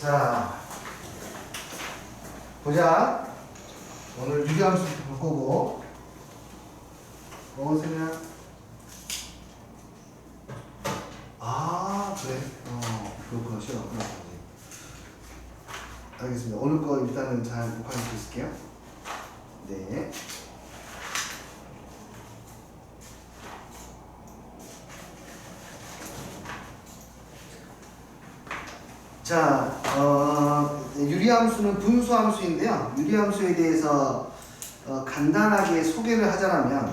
자, 보자. 오늘 유리함수부터 볼 거고. 세냐? 아, 그래. 그렇구나. 싫어하구나. 알겠습니다. 오늘 거 일단은 잘 복합해 드릴게요. 네. 자, 유리함수는 분수함수인데요. 유리함수에 대해서 간단하게 소개를 하자면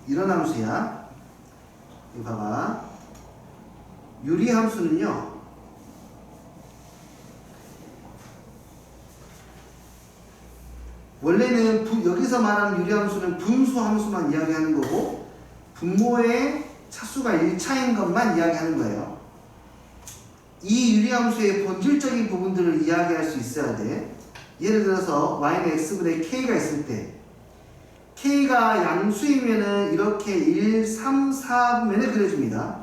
이런 함수야. 이거 봐봐. 유리함수는요. 원래는 여기서 말하는 유리함수는 분수함수만 이야기하는 거고 분모의 차수가 1차인 것만 이야기하는 거예요. 이 유리함수의 본질적인 부분들을 이야기할 수 있어야 돼. 예를 들어서 y는 x분의 k가 있을 때 k가 양수이면은 이렇게 1, 3, 4분면에 그려집니다.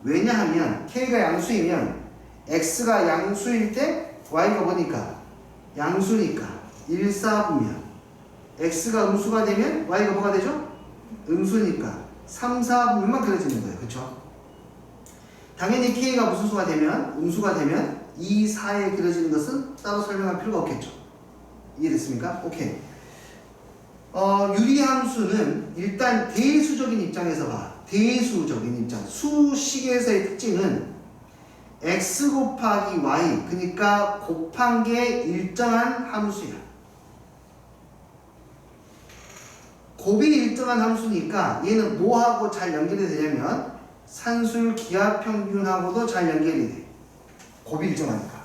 왜냐하면 k가 양수이면 x가 양수일 때 y가 뭐니까? 양수니까 1, 4분면 x가 음수가 되면 y가 뭐가 되죠? 음수니까 3, 4분면만 그려지는 거예요. 그쵸? 당연히 k가 무슨 수가 되면 음수가 되면 2, 4에 그려지는 것은 따로 설명할 필요가 없겠죠. 이해됐습니까? 오케이. 유리함수는 일단 대수적인 입장에서 봐. 대수적인 입장. 수식에서의 특징은 x 곱하기 y, 그러니까 곱한 게 일정한 함수야. 곱이 일정한 함수니까 얘는 뭐하고 잘 연결이 되냐면 산술 기하평균하고도 잘 연결이 돼. 곱이 일정하니까.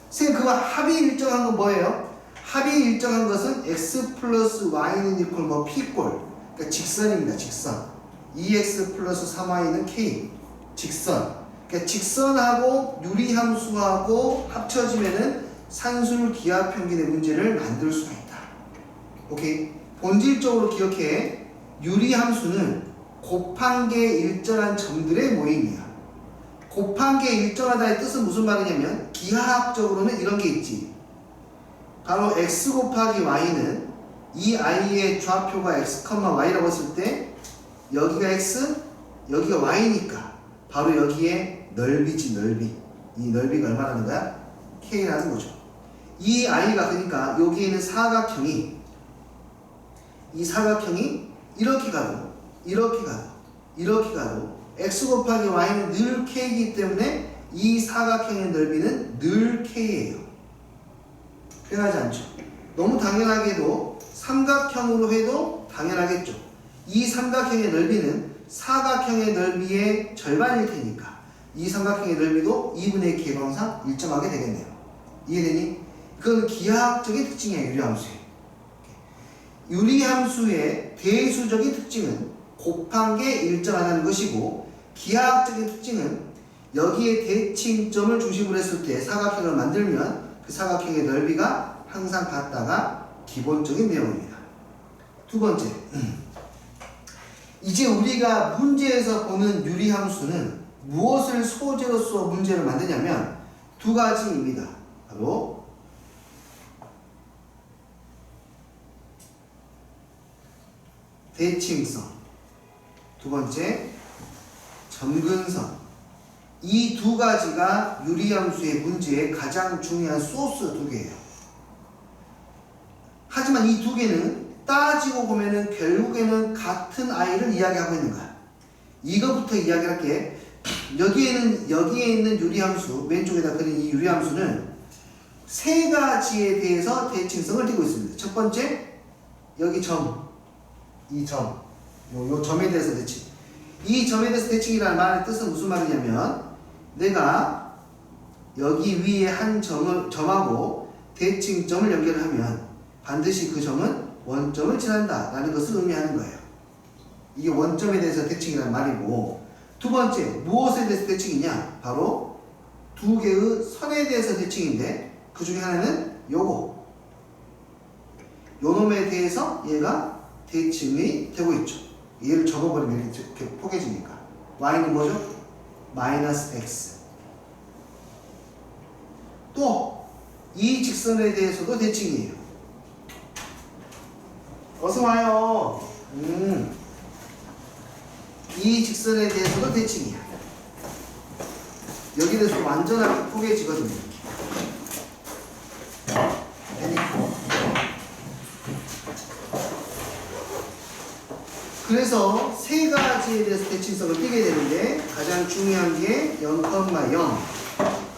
선생님, 그거 합이 일정한 건 뭐예요? 합이 일정한 것은 x 플러스 y는 이퀄 뭐 p꼴. 그러니까 직선입니다. 직선. 2x 플러스 3y는 k. 직선. 그러니까 직선하고 유리함수하고 합쳐지면은 산술 기하평균의 문제를 만들 수가 있다. 오케이? 본질적으로 기억해. 유리함수는 곱한 게 일정한 점들의 모임이야. 곱한 게 일정하다의 뜻은 무슨 말이냐면 기하학적으로는 이런 게 있지. 바로 x 곱하기 y는 이 i의 좌표가 x, y라고 했을 때 여기가 x, 여기가 y니까 바로 여기에 넓이지, 넓이. 이 넓이가 얼마라는 거야? k라는 거죠. 이 i가 그러니까 여기에는 사각형이 이렇게 가도 이렇게 가도 이렇게 가도 x 곱하기 y는 늘 k이기 때문에 이 사각형의 넓이는 늘 k예요. 변하지 않죠. 너무 당연하게도 삼각형으로 해도 당연하겠죠. 이 삼각형의 넓이는 사각형의 넓이의 절반일 테니까 이 삼각형의 넓이도 2분의 개방상 일정하게 되겠네요. 이해되니? 그건 기하학적인 특징이에요. 유리함수의. 유리함수의 대수적인 특징은 곱한 게 일정하다는 것이고 기하학적인 특징은 여기에 대칭점을 중심으로 했을 때 사각형을 만들면 그 사각형의 넓이가 항상 같다가 기본적인 내용입니다. 두 번째, 이제 우리가 문제에서 보는 유리함수는 무엇을 소재로서 문제를 만드냐면 두 가지입니다. 바로 대칭성, 두 번째 점근성. 이 두 가지가 유리함수의 문제의 가장 중요한 소스 두 개예요. 하지만 이 두 개는 따지고 보면은 결국에는 같은 아이를 이야기하고 있는 거야. 이거부터 이야기할게. 여기에 있는 유리함수, 왼쪽에다 그린 이 유리함수는 세 가지에 대해서 대칭성을 띠고 있습니다. 첫 번째, 여기 점, 이 점, 요 점에 대해서 대칭. 이 점에 대해서 대칭이라는 말의 뜻은 무슨 말이냐면 내가 여기 위에 한 점하고 대칭점을 연결하면 반드시 그 점은 원점을 지난다 라는 것을 의미하는 거예요. 이게 원점에 대해서 대칭이라는 말이고, 두 번째, 무엇에 대해서 대칭이냐? 바로 두 개의 선에 대해서 대칭인데 그 중에 하나는 요거, 요 놈에 대해서 얘가 대칭이 되고 있죠. 얘를 접어버리면 이렇게 포개지니까. y는 뭐죠? 마이너스 x. 또 또 이 직선에 대해서도 대칭이에요. 어서 와요. 이 직선에 대해서도 대칭이야. 여기는 좀 완전하게 포개지거든요. 그래서 세 가지에 대해서 대칭성을 띠게 되는데 가장 중요한 게 0,0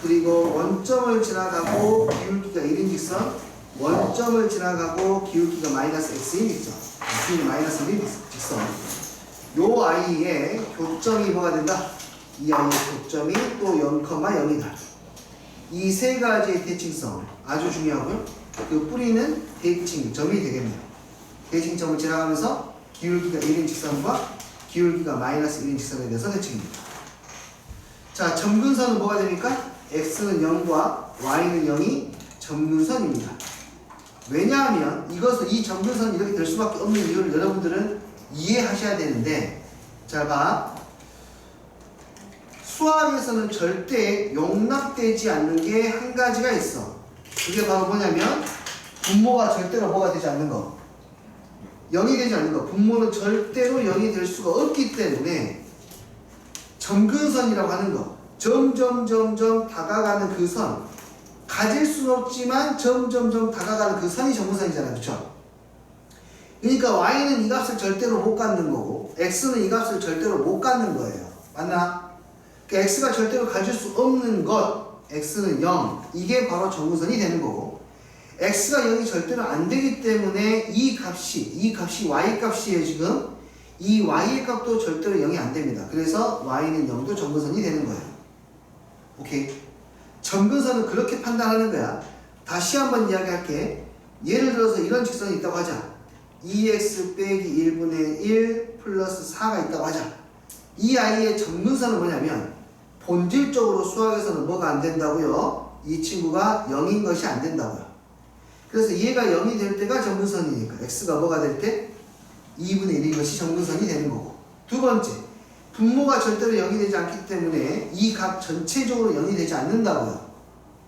그리고 원점을 지나가고 기울기가 1인 직선, 원점을 지나가고 기울기가 마이너스 x인 직선, 기울기 마이너스 1인 직선. 요 아이의 교점이 뭐가 된다? 이 아이의 교점이 또 0,0이다. 이 세 가지의 대칭성 아주 중요하고요. 그 뿌리는 대칭점이 되겠네요. 대칭점을 지나가면서 기울기가 1인 직선과 기울기가 마이너스 1인 직선에 대해서 대칭입니다. 자, 점근선은 뭐가 됩니까? x는 0과 y는 0이 점근선입니다. 왜냐하면 이 점근선이 이렇게 될 수밖에 없는 이유를 여러분들은 이해하셔야 되는데, 자, 봐. 수학에서는 절대 용납되지 않는 게 한 가지가 있어. 그게 바로 뭐냐면 분모가 절대로 뭐가 되지 않는 거. 0이 되지 않는 거. 분모는 절대로 0이 될 수가 없기 때문에 점근선이라고 하는 거. 점점 다가가는 그 선. 가질 수는 없지만 점점 다가가는 그 선이 점근선이잖아요. 그렇죠? 그러니까 y는 이 값을 절대로 못 갖는 거고 x는 이 값을 절대로 못 갖는 거예요. 맞나? 그러니까 x가 절대로 가질 수 없는 것, x는 0. 이게 바로 점근선이 되는 거고 x가 0이 절대로 안 되기 때문에 이 값이 y 값이에요. 지금 이 y의 값도 절대로 0이 안 됩니다. 그래서 y는 0도 점근선이 되는 거예요. 오케이? 점근선은 그렇게 판단하는 거야. 다시 한번 이야기할게. 예를 들어서 이런 직선이 있다고 하자. 2x 빼기 1분의 1 플러스 4가 있다고 하자. 이 아이의 점근선은 뭐냐면 본질적으로 수학에서는 뭐가 안 된다고요? 이 친구가 0인 것이 안 된다고요. 그래서 얘가 0이 될 때가 점근선이니까 x가 뭐가 될 때? 2분의 1인 것이 점근선이 되는 거고. 두 번째, 분모가 절대로 0이 되지 않기 때문에 이 값 전체적으로 0이 되지 않는다고요.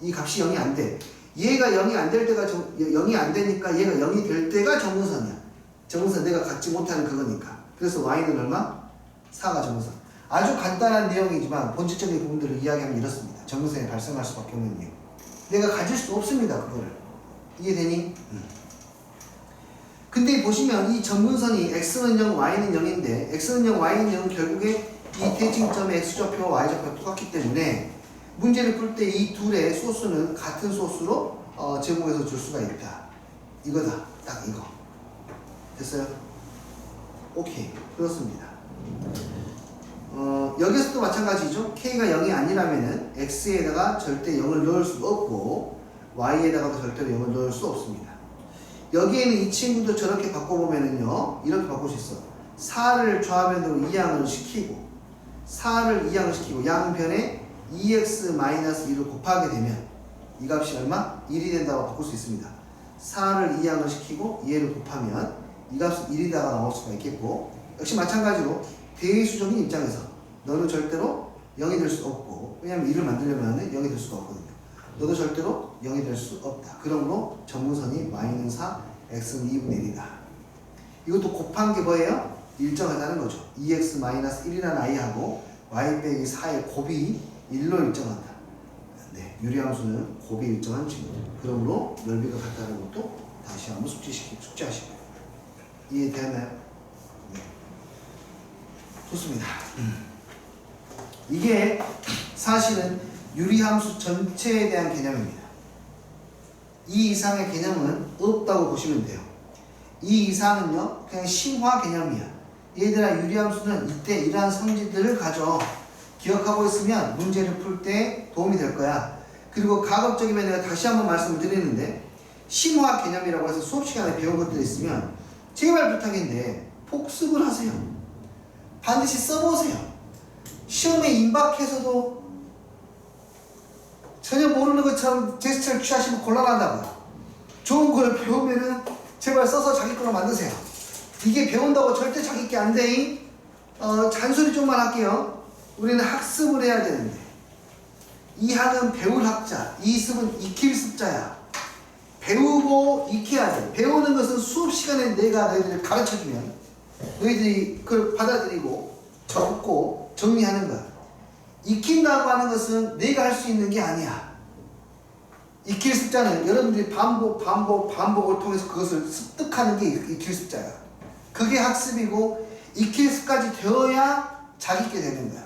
이 값이 0이 안 돼. 얘가 0이 안 될 때가 0이 안 되니까 얘가 0이 될 때가 점근선이야. 점근선 내가 갖지 못하는 그거니까. 그래서 y는 얼마? 4가 점근선. 아주 간단한 내용이지만 본질적인 부분들을 이야기하면 이렇습니다. 점근선이 발생할 수밖에 없는 이유. 내가 가질 수 없습니다. 그거를. 이해되니? 근데 보시면 이 점근선이 x는 0, y는 0인데 x는 0, y는 0 결국에 이 대칭점의 x좌표와 y좌표가 똑같기 때문에 문제를 풀 때 이 둘의 소수는 같은 소수로 제곱해서 줄 수가 있다. 이거다. 딱 이거. 됐어요? 오케이. 그렇습니다. 여기서도 마찬가지죠. k가 0이 아니라면은 x에다가 절대 0을 넣을 수가 없고 y에다가도 절대로 0을 넣을 수 없습니다. 여기에는 이 친구도 저렇게 바꿔보면은요, 이렇게 바꿀 수 있어. 4를 좌변으로 이항을 시키고 4를 이항을 시키고 양변에 2x-2를 곱하게 되면 이 값이 얼마? 1이 된다고 바꿀 수 있습니다. 4를 이항을 시키고 얘를 곱하면 이 값은 1이다가 나올 수가 있겠고, 역시 마찬가지로 대수적인 입장에서 너는 절대로 0이 될 수 없고, 왜냐하면 1을 만들려면 0이 될 수가 없거든요. 너도 절대로 0이 될 수 없다. 그러므로 점근선이 y는 4, x는 2분의 1이다. 이것도 곱한 게 뭐예요? 일정하다는 거죠. 2x-1이라는 i하고 y 빼기 4의 곱이 1로 일정한다. 네, 유리함수는 곱이 일정한 친구죠. 그러므로 넓이가 같다는 것도 다시 한번 숙지하시고요. 이해되나요? 네. 좋습니다. 이게 사실은 유리함수 전체에 대한 개념입니다. 이 이상의 개념은 없다고 보시면 돼요. 이 이상은요, 그냥 심화 개념이야. 얘들아, 유리함수는 이때 이러한 성질들을 가져. 기억하고 있으면 문제를 풀 때 도움이 될 거야. 그리고 가급적이면 내가 다시 한번 말씀을 드리는데, 심화 개념이라고 해서 수업 시간에 배운 것들이 있으면 제발 부탁인데 복습을 하세요. 반드시 써보세요. 시험에 임박해서도 전혀 모르는 것처럼 제스처를 취하시면 곤란하다고요. 좋은 걸 배우면은 제발 써서 자기 거로 만드세요. 이게 배운다고 절대 자기 게 안 돼. 잔소리 좀만 할게요. 우리는 학습을 해야 되는데 이학은 배울 학자, 이습은 익힐 습자야. 배우고 익혀야 돼. 배우는 것은 수업 시간에 내가 너희들을 가르쳐주면 너희들이 그걸 받아들이고 적고 정리하는 거야. 익힌다고 하는 것은 내가 할 수 있는 게 아니야. 익힐 습자는 여러분들이 반복을 통해서 그것을 습득하는 게 익힐 습자야. 그게 학습이고 익힐 습까지 되어야 자기 있게 되는 거야.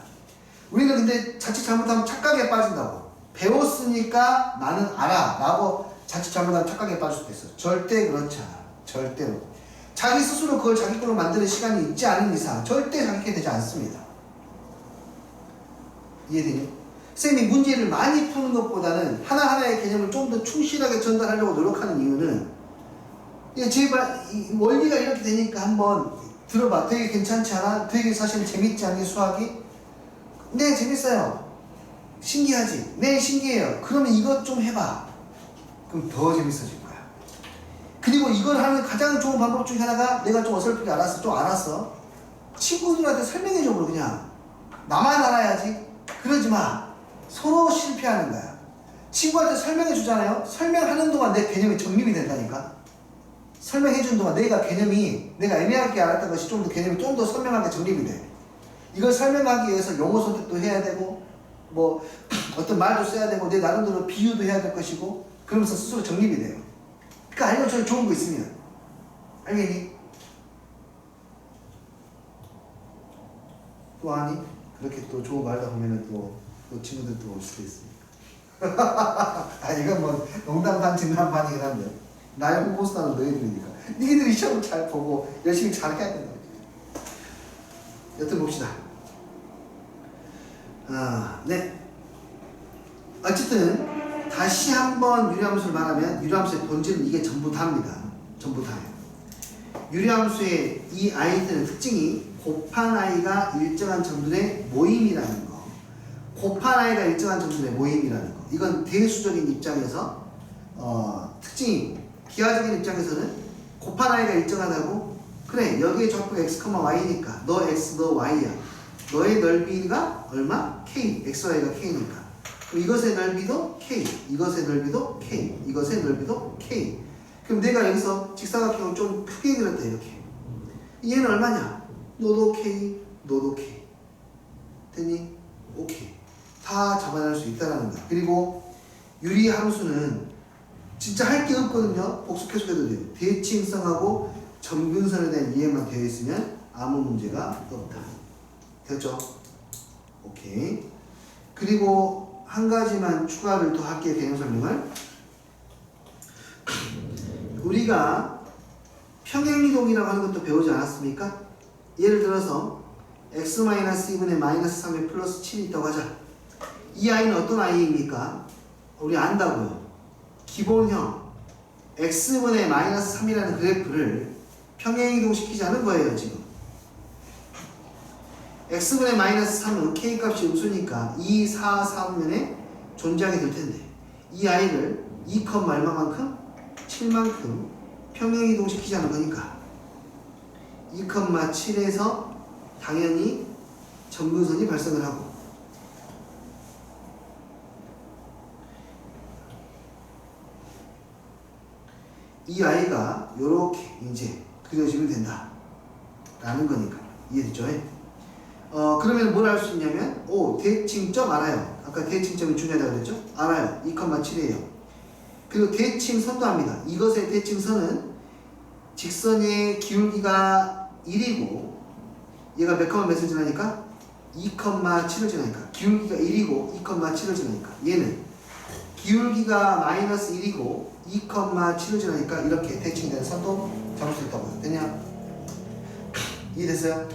우리는 근데 자칫 잘못하면 착각에 빠진다고. 배웠으니까 나는 알아 라고 자칫 잘못하면 착각에 빠질 수도 있어. 절대 그렇지 않아. 절대로. 자기 스스로 그걸 자기 걸로 만드는 시간이 있지 않은 이상 절대 자기게 되지 않습니다. 이해되니? 쌤이 문제를 많이 푸는 것보다는 하나하나의 개념을 좀 더 충실하게 전달하려고 노력하는 이유는 제발 이 원리가 이렇게 되니까 한번 들어봐. 되게 괜찮지 않아? 되게 사실 재밌지 않니 수학이? 네 재밌어요. 신기하지? 네 신기해요. 그러면 이것 좀 해봐. 그럼 더 재밌어질 거야. 그리고 이걸 하는 가장 좋은 방법 중에 하나가 내가 좀 어설프게 좀 알았어. 친구들한테 설명해줘. 그냥 나만 알아야지. 그러지 마. 서로 실패하는 거야. 친구한테 설명해 주잖아요. 설명하는 동안 내 개념이 정립이 된다니까. 설명해 주는 동안 내가 애매하게 알았던 것이 좀 더 개념이 좀 더 선명하게 정립이 돼. 이걸 설명하기 위해서 용어 선택도 해야 되고 뭐 어떤 말도 써야 되고 내 나름대로 비유도 해야 될 것이고 그러면서 스스로 정립이 돼요. 그러니까 알려줘야 좋은 거 있으면. 알겠니? 또 아니? 그렇게 또 좋은 거 알다 보면은 또 친구들 또 올 수도 있으니까. 이건 뭐 농담 반 진담 반이긴 한데 나의 홍보수단은 너희들이니까 너희들이 시험 잘 보고 열심히 잘 해야 된다. 여튼 봅시다. 네. 어쨌든 다시 한번 유리함수를 말하면 유리함수의 본질은 이게 전부 다입니다. 전부 다예요. 유리함수의 이 아이들의 특징이 곱한 아이가 일정한 점들의 모임이라는 거. 곱한 아이가 일정한 점들의 모임이라는 거. 이건 대수적인 입장에서 특징이고 기하적인 입장에서는 곱한 아이가 일정하다고 그래 여기에 좌표가 x, y니까 너 x, 너 y야. 너의 넓이가 얼마? k. x, y가 k니까. 그럼 이것의 넓이도 k. 이것의 넓이도 k. 이것의 넓이도 k. 그럼 내가 여기서 직사각형을 좀 크게 그렸다 이렇게. 얘는 얼마냐? 너도 k, 너도 k. 됐니? 오케이. 다 잡아낼 수 있다는 거야. 그리고 유리함수는 진짜 할 게 없거든요. 복수해줘도 돼요. 대칭성하고 점근선에 대한 이해만 되어 있으면 아무 문제가 없다. 됐죠? 오케이. 그리고 한 가지만 추가를 더 할게요. 개념 설명을. 우리가 평행이동이라고 하는 것도 배우지 않았습니까? 예를 들어서 x-2분의 -3에 플러스 7이 있다고 하자. 이 아이는 어떤 아이입니까? 우리 안다고요. 기본형 x분의 -3이라는 그래프를 평행이동시키자는 거예요. 지금 x분의 -3은 k값이 음수니까 2, 4, 3면에 존재하게 될 텐데 이 아이를 2, 얼마만큼? 7만큼 평행이동시키자는 거니까 2,7에서 당연히 점근선이 발생을 하고 이 아이가 요렇게 이제 그려지면 된다 라는 거니까. 이해됐죠? 그러면 뭘 알 수 있냐면 대칭점 알아요. 아까 대칭점이 중요하다고 그랬죠? 알아요. 2,7이에요. 그리고 대칭선도 합니다. 이것의 대칭선은 직선의 기울기가 1이고 얘가 몇을 지나니까? 2,7을 지나니까 기울기가 1이고 2,7을 지나니까 얘는 기울기가 -1이고 2,7을 지나니까 이렇게 대칭된 선도 잡을 수 있다고요. 됐냐? 이해됐어요?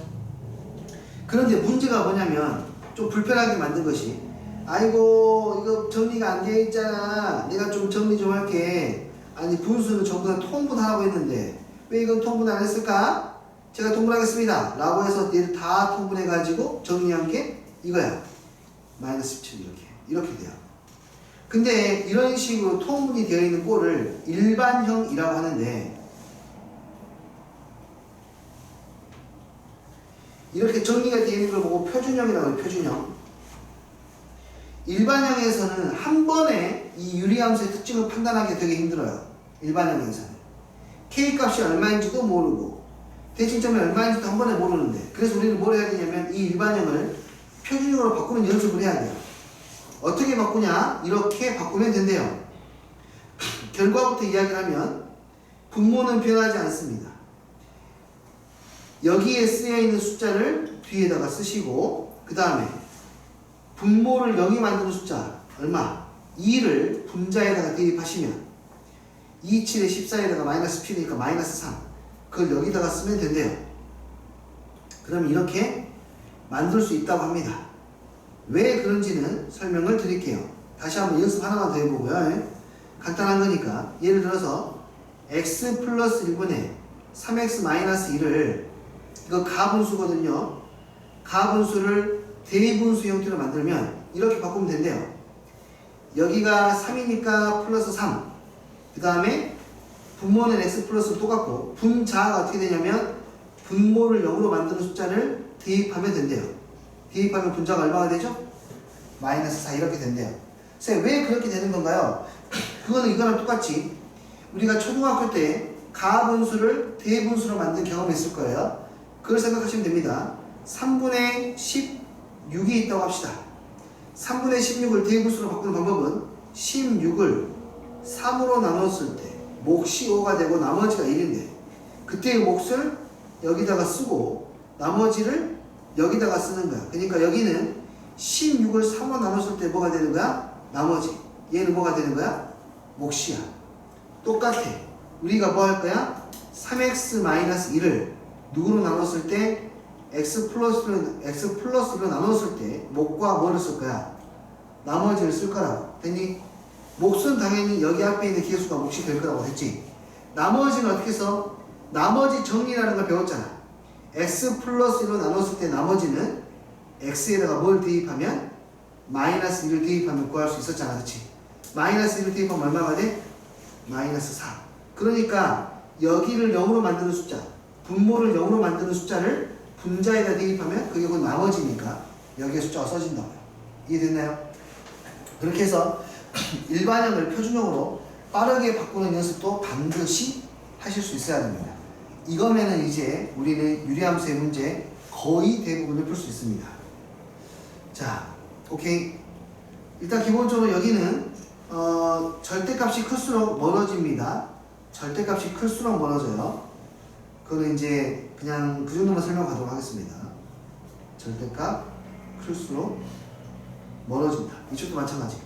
그런데 문제가 뭐냐면 좀 불편하게 만든 것이 아이고 이거 정리가 안 되어 있잖아. 내가 좀 정리 좀 할게. 아니 분수는 전부 다 통분하라고 했는데 왜 이건 통분 안 했을까? 제가 통분하겠습니다 라고 해서 얘를 다 통분해 가지고 정리한 게 이거야. -17 이렇게 돼요. 근데 이런 식으로 통분이 되어 있는 꼴을 일반형이라고 하는데 이렇게 정리가 되어 있는 걸 보고 표준형이라고 해요. 표준형. 일반형에서는 한 번에 이 유리함수의 특징을 판단하기 되게 힘들어요. 일반형에서는. K값이 얼마인지도 모르고 대칭점이 얼마인지도 한 번에 모르는데, 그래서 우리는 뭘 해야 되냐면 이 일반형을 표준형으로 바꾸는 연습을 해야 돼요. 어떻게 바꾸냐? 이렇게 바꾸면 된대요. 결과부터 이야기를 하면 분모는 변하지 않습니다. 여기에 쓰여있는 숫자를 뒤에다가 쓰시고, 그 다음에 분모를 0이 만드는 숫자 얼마? 2를 분자에다가 대입하시면 2, 7에 14에다가 마이너스 P니까 마이너스 3, 그걸 여기다가 쓰면 된대요. 그럼 이렇게 만들 수 있다고 합니다. 왜 그런지는 설명을 드릴게요. 다시 한번 연습 하나만 더 해보고요. 간단한 거니까. 예를 들어서 x 플러스 1분의 3x 마이너스 1을, 이거 가분수거든요. 가분수를 대분수 형태로 만들면 이렇게 바꾸면 된대요. 여기가 3이니까 플러스 3, 그 다음에 분모는 x 플러스 똑같고, 분자가 어떻게 되냐면 분모를 0으로 만드는 숫자를 대입하면 된대요. 대입하면 분자가 얼마가 되죠? 마이너스 4 이렇게 된대요. 선생님, 왜 그렇게 되는 건가요? 그거는 이거랑 똑같이 우리가 초등학교 때 가분수를 대분수로 만든 경험이 있을 거예요. 그걸 생각하시면 됩니다. 3분의 16이 있다고 합시다. 3분의 16을 대분수로 바꾸는 방법은 16을 3으로 나눴을 때 몫이 5가 되고 나머지가 1인데, 그때의 몫을 여기다가 쓰고 나머지를 여기다가 쓰는 거야. 그러니까 여기는 16을 3으로 나눴을 때 뭐가 되는 거야? 나머지. 얘는 뭐가 되는 거야? 몫이야. 똑같아. 우리가 뭐 할 거야? 3x-1을 누구로 나눴을 때? x 플러스로 나눴을 때 몫과 뭐를 쓸 거야? 나머지를 쓸 거라고. 됐니? 몫은 당연히 여기 앞에 있는 개수가 몫이 될 거라고 했지. 나머지는 어떻게 써? 나머지 정리라는 걸 배웠잖아. x 플러스 1로 나눴을 때 나머지는 x에다가 뭘 대입하면? 마이너스 1을 대입하면 구할 수 있었잖아. 그치? 마이너스 1을 대입하면 얼마가 돼? 마이너스 4. 그러니까 여기를 0으로 만드는 숫자, 분모를 0으로 만드는 숫자를 분자에다 대입하면 그게 곧 나머지니까 여기에 숫자가 써진다고요. 이해됐나요? 그렇게 해서 일반형을 표준형으로 빠르게 바꾸는 연습도 반드시 하실 수 있어야 됩니다. 이거면은 이제 우리는 유리함수의 문제 거의 대부분을 풀 수 있습니다. 자, 오케이. 일단 기본적으로 여기는 절대값이 클수록 멀어집니다. 절대값이 클수록 멀어져요. 그거는 이제 그냥 그 정도만 설명하도록 하겠습니다. 절대값 클수록 멀어진다. 이쪽도 마찬가지.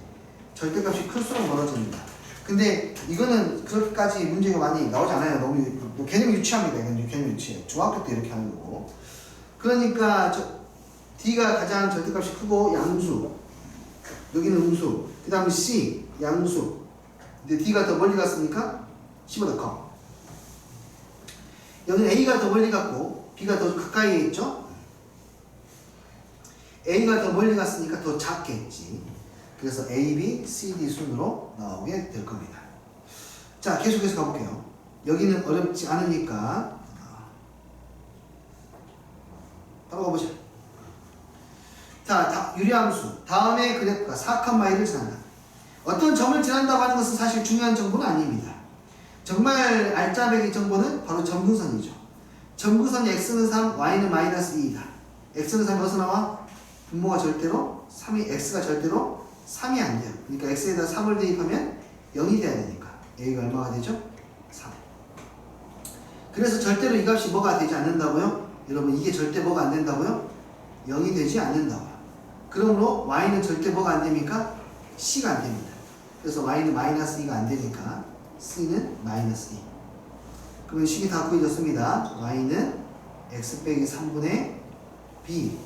절대값이 클수록 멀어집니다. 근데 이거는 그렇게까지 문제가 많이 나오지 않아요. 너무 개념이 유치합니다. 이건 개념이 유치해. 중학교 때 이렇게 하는 거고. 그러니까 D가 가장 절대값이 크고 양수, 여기는 음수, 그 다음에 C 양수. 근데 D가 더 멀리 갔으니까 C보다 커. 여기는 A가 더 멀리 갔고 B가 더 가까이에 있죠. A가 더 멀리 갔으니까 더 작겠지. 그래서 A, B, C, D 순으로 나오게 될 겁니다. 자, 계속해서 가볼게요. 여기는 어렵지 않으니까 바로 가보자. 자, 유리함수. 다음에 그래프가 4,1을 지난다. 어떤 점을 지난다고 하는 것은 사실 중요한 정보는 아닙니다. 정말 알짜배기 정보는 바로 점근선이죠. 점근선이 x는 3, y는 마이너스 2이다. x는 3이 어디서 나와? 분모가 절대로 3이, x가 절대로 3이 안 돼요. 그러니까 x에다 3을 대입하면 0이 돼야 되니까 a가 얼마가 되죠? 3. 그래서 절대로 이 값이 뭐가 되지 않는다고요? 여러분, 이게 절대 뭐가 안 된다고요? 0이 되지 않는다고요. 그러므로 y는 절대 뭐가 안 됩니까? c가 안 됩니다. 그래서 y는 마이너스 2가 안 되니까 c는 마이너스 2. 그러면 식이 다 구해졌습니다. y는 x 빼기 3분의 b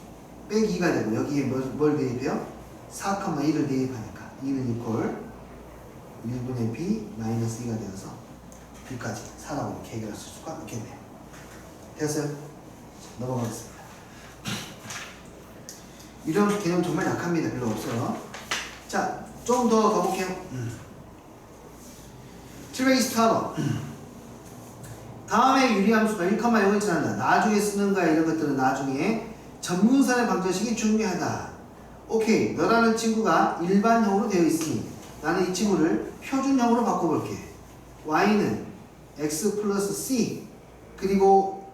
빼기 2가 되고, 여기에 뭘 대입해요? 4,1을 대입하니까 2는 이퀄 1분의 b 마이너스 2가 되어서 b까지 4라고 이렇게 해결할 수가 있겠네요. 됐어요? 넘어가겠습니다. 이런 개념 정말 약합니다. 별로 없어요. 자, 좀 더 가볼게요. 724번. 다음에 유리함수가 1,0을 지난다. 나중에 쓰는가 이런 것들은 나중에 전문선의 방정식이 중요하다. 오케이, 너라는 친구가 일반형으로 되어 있으니 나는 이 친구를 표준형으로 바꿔볼게. y는 x 플러스 c, 그리고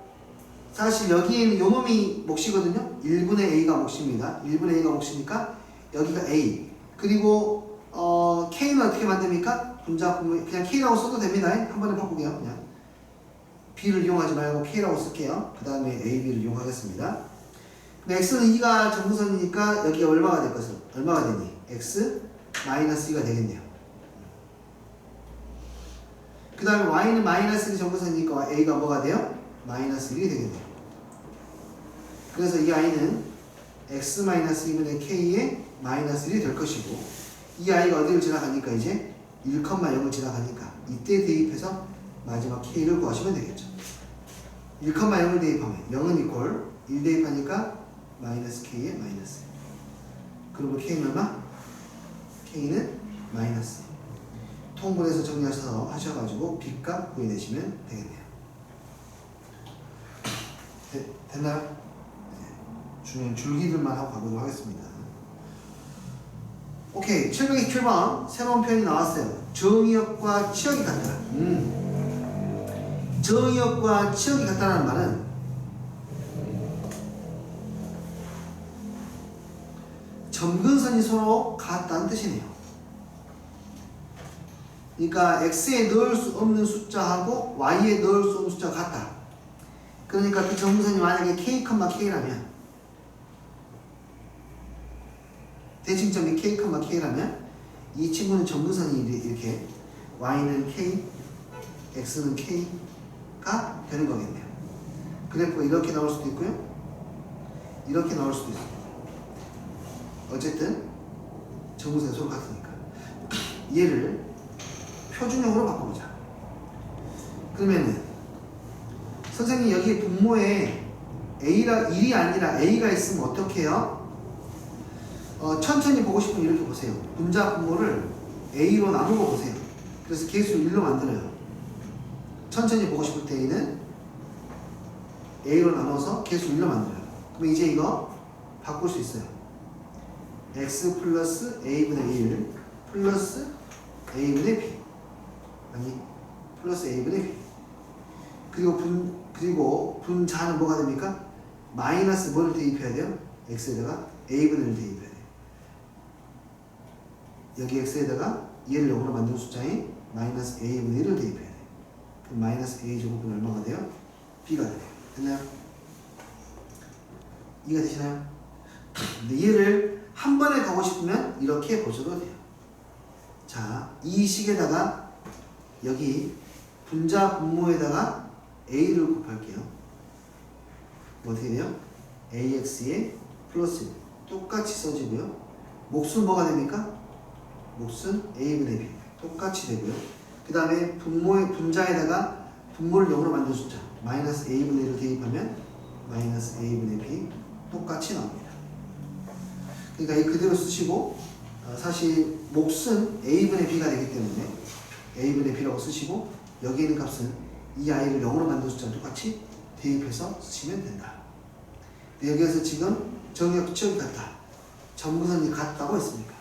사실 여기에는 요 놈이 몫이거든요. 1분의 a가 몫입니다. 1분의 a가 몫이니까 여기가 a, 그리고 k는 어떻게 만듭니까? 분자 그냥 k라고 써도 됩니다. 한 번에 바꾸게요. 그냥 b를 이용하지 말고 k라고 쓸게요. 그 다음에 a, b를 이용하겠습니다. x는 2가 정근선이니까 여기가 얼마가 될 것은? 얼마가 되니? x 마이너스 2가 되겠네요. 그 다음에 y는 마이너스 1이 정근선이니까 a가 뭐가 돼요? 마이너스 1이 되겠네요. 그래서 이 i는 x 마이너스 2분의 k의 마이너스 1이 될 것이고, 이 i가 어디를 지나가니까 이제 1,0을 지나가니까 이때 대입해서 마지막 k를 구하시면 되겠죠. 1,0을 대입하면 0은 이퀄 1 대입하니까 마이너스 k의 마이너스 1. 그리고 k는 얼마? k는 마이너스 1. 통분해서 정리하셔서 하셔가지고 b값 구해내시면 되겠네요. 됐나요? 네. 중요한 줄기들만 하고 가보도록 하겠습니다. 오케이, 727번 새로운 표현이 나왔어요. 정의역과 치역이 같다. 정의역과 치역이 같다는 말은 점근선이 서로 같다는 뜻이네요. 그러니까 x에 넣을 수 없는 숫자하고 y에 넣을 수 없는 숫자가 같다. 그러니까 그 점근선이 만약에 k, k라면, 대칭점이 k, k라면 이 친구는 점근선이 이렇게 y는 k, x는 k가 되는 거겠네요. 그래프가 이렇게 나올 수도 있고요, 이렇게 나올 수도 있어요. 어쨌든 점근선이 서로 같으니까 얘를 표준형으로 바꿔보자. 그러면은 선생님 여기 분모에 a가 1이 아니라 a가 있으면 어떻게 해요? 천천히 보고 싶으면 이렇게 보세요. 분자 분모를 a로 나누고 보세요. 그래서 개수를 1로 만들어요. 천천히 보고 싶을 때에는 a로 나눠서 개수 1로 만들어요. 그럼 이제 이거 바꿀 수 있어요. x 플러스 a분의 1 플러스 a분의 b, 아니 플러스 a분의 b. 그리고 분자는 뭐가 됩니까? 마이너스 뭐를 대입해야 돼요? x에다가 a분의 1을 대입해야 돼요. 여기 x에다가 얘를 0으로 만든 숫자인 마이너스 a분의 1을 대입해야 돼요. 그럼 마이너스 a 제곱은 얼마가 돼요? b가 돼요. 됐나요? 이해가 되시나요? 근데 얘를 한 번에 가고 싶으면 이렇게 보셔도 돼요. 자, 이 식에다가 여기 분자 분모에다가 a를 곱할게요. 어떻게 돼요? ax에 플러스 1 똑같이 써지고요. 몫은 뭐가 됩니까? 몫은 a분의 b 똑같이 되고요. 그 다음에 분자에다가 분모를 0으로 만든 숫자 마이너스 a분의 1을 대입하면 마이너스 a분의 b 똑같이 나옵니다. 그러니까 이 그대로 쓰시고, 사실 몫은 a분의 b가 되기 때문에 a분의 b라고 쓰시고, 여기 있는 값은 이 i를 0으로 만든 숫자 똑같이 대입해서 쓰시면 된다. 여기에서 지금 정의역 치역이 같다, 점근선이 같다고 했습니까?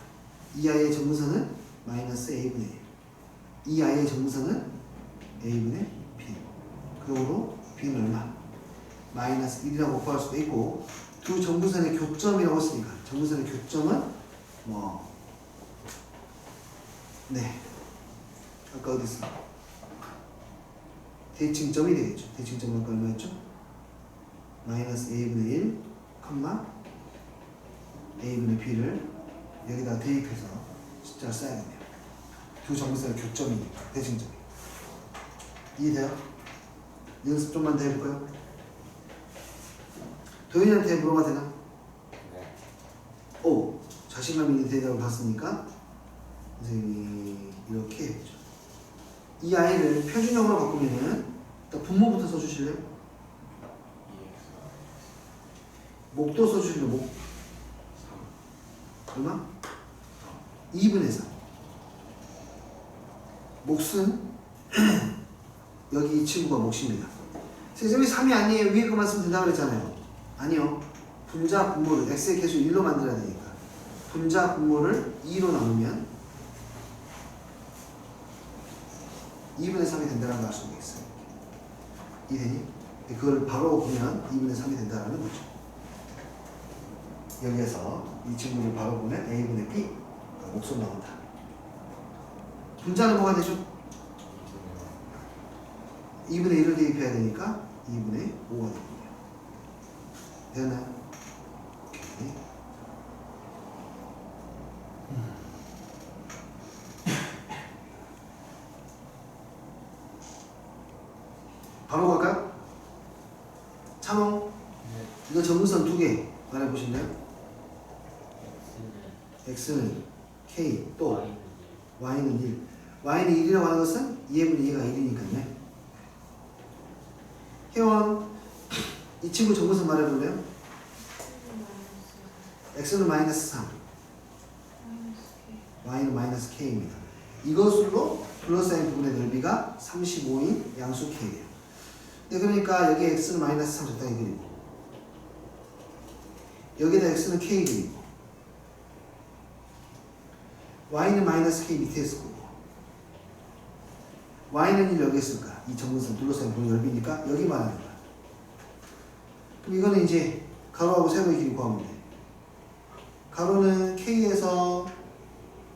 이 i의 점근선은 마이너스 a분의 1, 이 i의 점근선은 a분의 b. 그러므로 b는 얼마? 마이너스 1이라고 구할 수도 있고, 두 점근선의 교점이라고 했으니까 점근선의 교점은 아까 어디 있어? 대칭점이 되겠죠. 대칭점은 아까 얼마였죠? 마이너스 a분의 1, a분의 b를 여기다 대입해서 숫자를 써야겠네요. 두 점근선의 교점이니까 대칭점이. 이해돼요? 연습 좀만 더 해볼까요? 도현이한테 물어봐도 되나? 네. 오, 자신감 있는 대답을 봤으니까 선생님이 이렇게 해보죠. 이 아이를 표준형으로 바꾸면은 일단 분모부터 써주실래요? 목도 써주실래요? 목 3 얼마? 2분의 3. 몫은 여기 이 친구가 몫입니다. 선생님이 3이 아니에요, 위에 것만 쓰면 된다고 그랬잖아요. 아니요, 분자 분모를 x의 개수 1로 만들어야 되니까 분자 분모를 2로 나누면 2분의 3이 된다는 걸 알 수가 있어요. 이해되니? 그걸 바로 보면 2분의 3이 된다는 거죠. 여기에서 이 친구를 바로 보면 A분의 B 목소리 나온다. 분자는 뭐가 되죠? 2분의 1을 대입해야 되니까 2분의 5가 되거든요. 되었나요? 오케이. 바로 갈까요? 참호. 이거 정근선 2개 말해보실래요? x는 k 또 y는 1. y는 1이라고 하는 것은 2분의 2가 1이니까요. 혜원, 이 친구 정근선 말해볼래요? x는 마이너스 3, y는 마이너스 k입니다. 이것으로 둘러싸인 부분의 넓이가 35인 양수 k예요. 네, 그러니까 여기 x는 마이너스 3 적당히 그리고 여기다 x는 k 그리고 y는 마이너스 k 밑에 있을 거고 y는 1 여기 있을까? 이 정근선 둘러싸인 부분의 넓이니까 여기 말하는 거야. 그럼 이거는 이제 가로하고 세로의 길이 구하면 돼. 가로는 k에서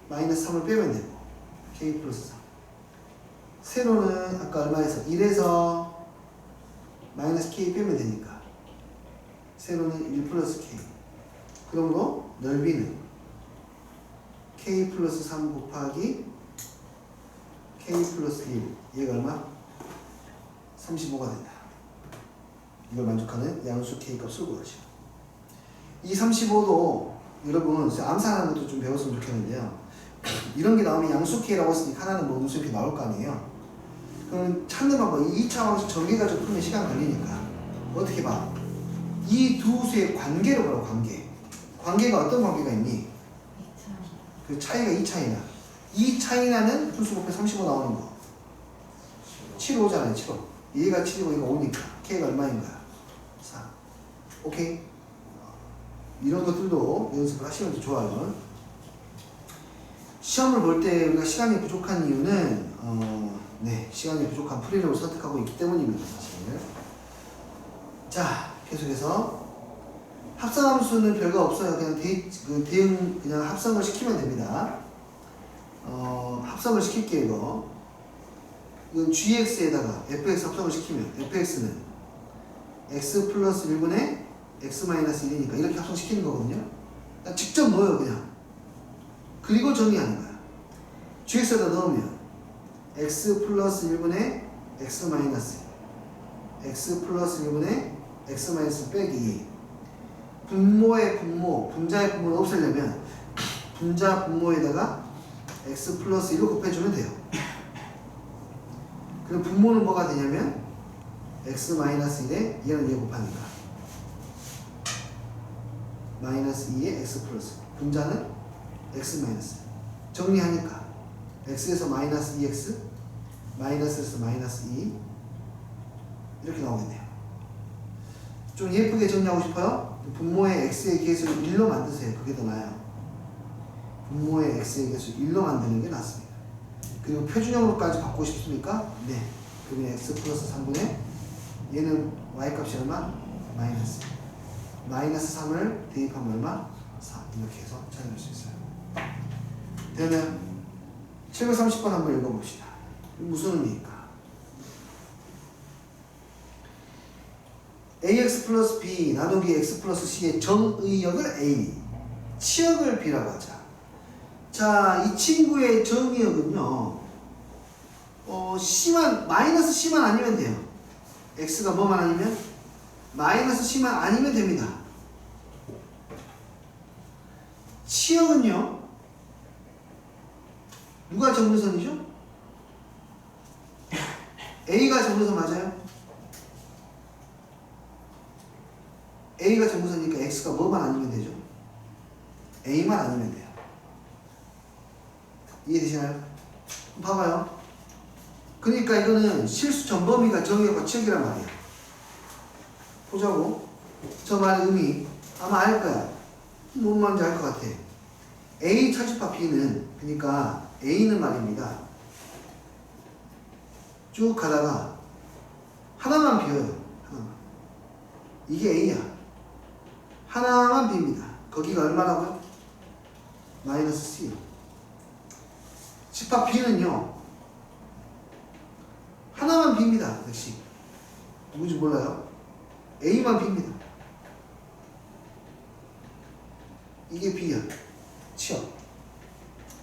마이너스 3을 빼면 되고 k 플러스 3. 세로는 아까 얼마에서 1에서 마이너스 k 빼면 되니까 세로는 1 플러스 k. 그러므로 넓이는 k 플러스 3 곱하기 k 플러스 1. 얘가 얼마? 35가 된다. 이걸 만족하는 양수 k 값을 구하죠. 이 35도 여러분 암산하는 것도 좀 배웠으면 좋겠는데요. 이런 게 나오면 양수 k라고 했으니까 하나는 뭐 무슨 이렇게 나올 거 아니에요. 그럼 찾는 방법, 2차 방식 전개가지고 풀면 시간 걸리니까 어떻게 봐? 이 두 수의 관계를 보라고. 관계가 어떤 관계가 있니? 그 차이가 2차이나. 이 차이나는 분수 곱해 35 나오는 거. 7, 5잖아요. 7, 5. 얘가 7이고 얘가 5니까 k가 얼마인 거야? 4. 오케이? 이런 것들도 연습을 하시면 더 좋아요. 시험을 볼 때 우리가 시간이 부족한 이유는 시간이 부족한 프리를 선택하고 있기 때문입니다. 사실. 자, 계속해서 합성함수는 별거 없어요. 그냥 대응 그냥 합성을 시키면 됩니다. 합성을 시킬게요. 이건 gx에다가 fx 합성을 시키면 fx는 x 플러스 1분의 x 마이너스 1이니까 이렇게 합성시키는 거거든요. 직접 넣어요. 그냥. 그리고 정리하는 거야. gx에다 넣으면 x 플러스 1분의 x 마이너스 1, x 플러스 1분의 x 마이너스 빼기 분모의 분모, 분자의 분모를 없애려면 분자 분모에다가 x 플러스 1을 곱해주면 돼요. 그럼 분모는 뭐가 되냐면 x 마이너스 1에 얘는 얘 곱하니까 마이너스 2에 x 플러스 분자는 x 마이너스 정리하니까 x에서 마이너스 2x 마이너스에서 마이너스 2 이렇게 나오겠네요. 좀 예쁘게 정리하고 싶어요? 분모의 x의 개수를 1로 만드세요. 그게 더 나아요. 분모의 x의 개수 1로 만드는 게 낫습니다. 그리고 표준형으로까지 바꾸고 싶습니까? 네. 그러면 x 플러스 3분의 얘는 y값이 얼마? 마이너스. 마이너스 3을 대입하면 얼마? 4. 이렇게 해서 찾아낼 수 있어요. 되면 730번 한번 읽어봅시다. 무슨 의미일까? ax 플러스 b 나누기 x 플러스 c의 정의역을 a, 치역을 b라고 하자. 자, 이 친구의 정의역은요, c만, 마이너스 c만 아니면 돼요. x가 뭐만 아니면? 마이너스 c만 아니면 됩니다. 치역은요, 누가 정근선이죠? a가 정근선 맞아요? a가 정근선이니까 x가 뭐만 아니면 되죠? a만 아니면 돼요. 이해되시나요? 봐봐요. 그러니까 이거는 실수 전범위가 정의역과 치역이란 말이에요. 보자고. 저 말의 의미 아마 알 거야. 뭔 말인지 알 것 같아. A 차집합 B는 그러니까 A는 말입니다. 쭉 가다가 하나만 비어요. 하나만. 이게 A야. 하나만 빕니다. 거기가 얼마라고요? 마이너스 C요. 집합 B는요. 하나만 빕니다. 역시. 누군지 몰라요? A만 빕니다. 이게 B야. 치어.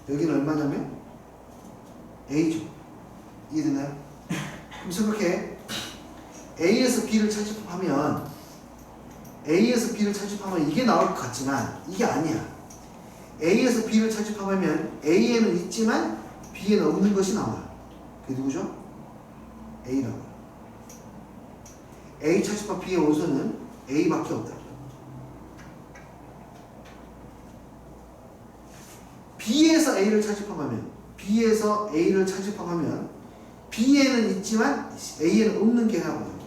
여기는 얼마냐면 A죠. 이해되나요? 그럼 생각해. A에서 B를 차집하면 이게 나올 것 같지만 이게 아니야. A에서 B를 차집하면 A에는 있지만 B에는 없는 것이 나와요. 그게 누구죠? A라고. A 차집합 B의 원소는 A밖에 없다. B에서 A를 차집합하면 B에는 있지만 A에는 없는 게 나와요.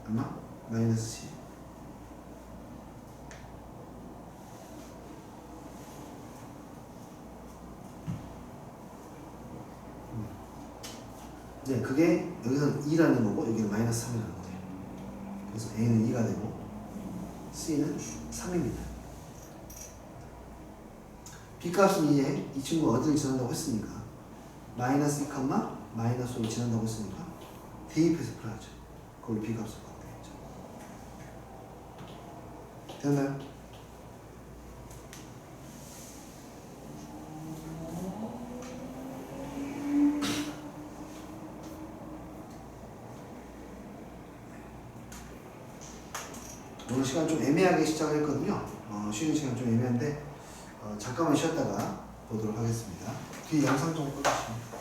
얼마? 마이너스 C. 네, 그게 여기서는 2라는 거고 여기는 마이너스 3이라는 거예요. 그래서 A는 2가 되고 C는 3입니다. B값은 이제 이 친구가 어디를 지난다고 했으니까 마이너스 2, 마이너스 5를 지난다고 했으니까 대입해서 풀어야죠. 거기 B값을 바꿔야죠. 됐나요? 오늘 시간 좀 애매하게 시작을 했거든요. 쉬는 시간 좀 애매한데 잠깐만 쉬었다가 보도록 하겠습니다. 뒤에 영상 좀 꺼주시면.